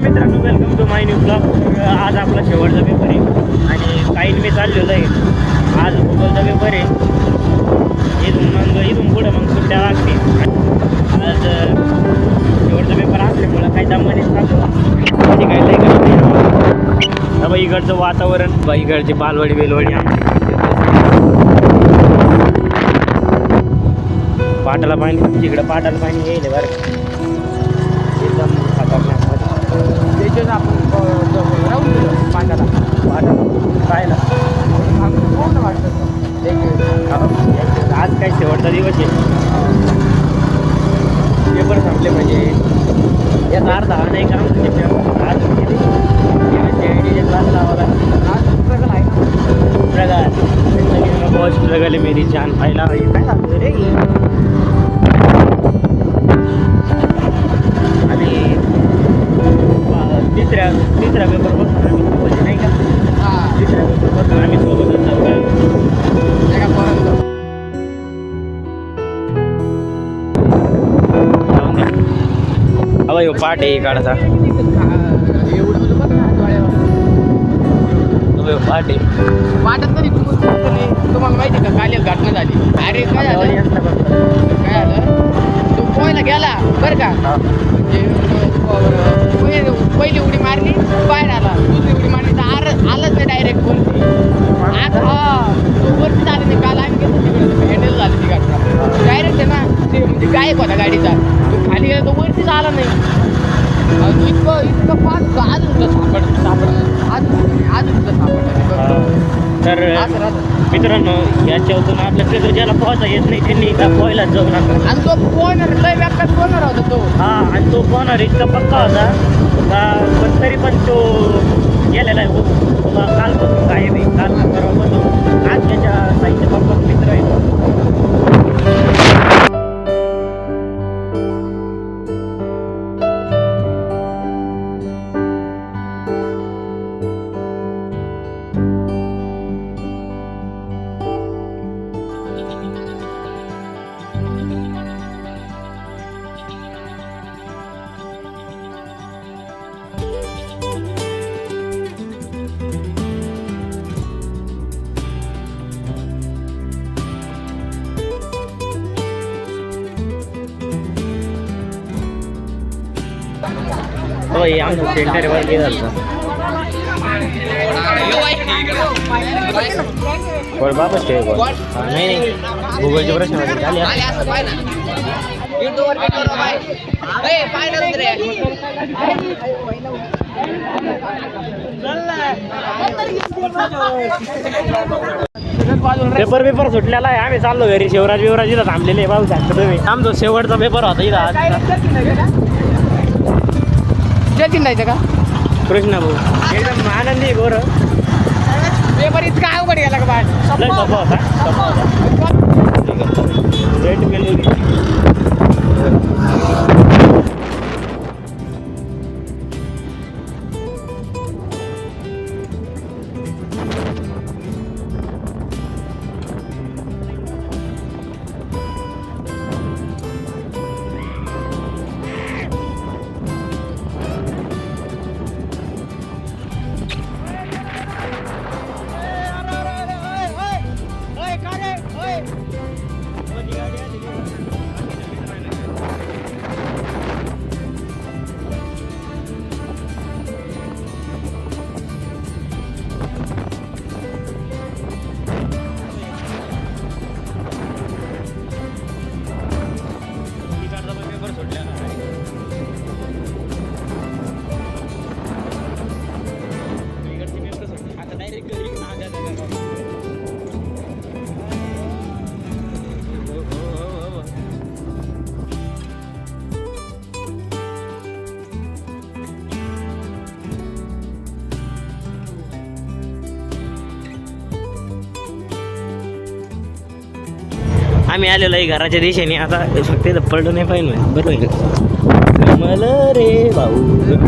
मित्रांनो, welcome to my new blog. आज आपला शेवटचा पेपर आहे आणि काही मी चाललेलो आहे. आज भूगोलचा पेपर आहे. इथून पुढे मग सुट्ट्या लागते. आज शेवटचा पेपर असल्यामुळं काही दमणीच टाकतो काही लई करते. बाई इकडचं वातावरण, बाई इकडची बालवाडी बेलवाडी पाटाला पाणी, तिकडं पाटाला पाणी येईल बरं एकदम खतरनाक. त्याच्याच आपण राहून दिलं पाटाला पाहायला वाटतं. आज काय शेवटचा दिवस आहे. पेपर संपले म्हणजे याचा अर्धा नाही काम आज क्लास लावायला आज स्ट्रगल आहे ना. बहुत स्ट्रगल है मेरी जान. पाहिला काय सांगतो रे. आणि तिसऱ्या पेपर बघतो आम्ही सोबत नाही का. तिसऱ्या पेपर बघतो आम्ही सोबतच हवा येऊ पाठ आहे काढाचा पाठ आहे. वाटत तरी तुम्हाला माहिती का काल एक घटना झाली. अरे काय झालं तो पोहायला गेला बरं का. म्हणजे पहिली उडी मारली बाहेर आला, दुसरी उडी मारली तर आलंच नाही डायरेक्ट वरती. आज तो वरती झालं नाही. काल आम्ही गेलो तिकडे हँडल झाली ती गाडी डायरेक्ट आहे ना. ते म्हणजे गायक होता गाडीचा. तो खाली गेला तो वरतीच आला नाही. इतकं फास्ट अजून तर मित्रांनो, याच्यातून आपल्या ज्याला पोहायचा येत नाही त्यांनी पोहायलाच जाऊ नका. आणि तो पोहणार लय व्यापार पोहणार होता तो. आणि तो पोहणार इतका पक्का होता पण तरी पण तो गेलेला आहे. कालपासून काय नाही, काल परवापासून आज त्याच्या साईच्या पप्पा मित्र आहे. हो आमचं सेंटरवर गेलं बरं बाबा ते नाही गुगलचे प्रश्न वगैरे झाले. पेपर सुटलेला आहे. आम्ही चाललो घरी. शिवराज इथं थांबलेले बाबू सांगतो तुम्ही. आमचा शेवटचा पेपर होता इथं आज. जायचं का कृष्णा भाऊ एकदम आनंदी गोर. पेपर इतका अवघड गेला का बाहेर. सोपा आम्ही आलेलो आहे घराच्या दिशेने. आता फक्त पडलो नाही पाहिजे बरोबर. मला रे भाऊ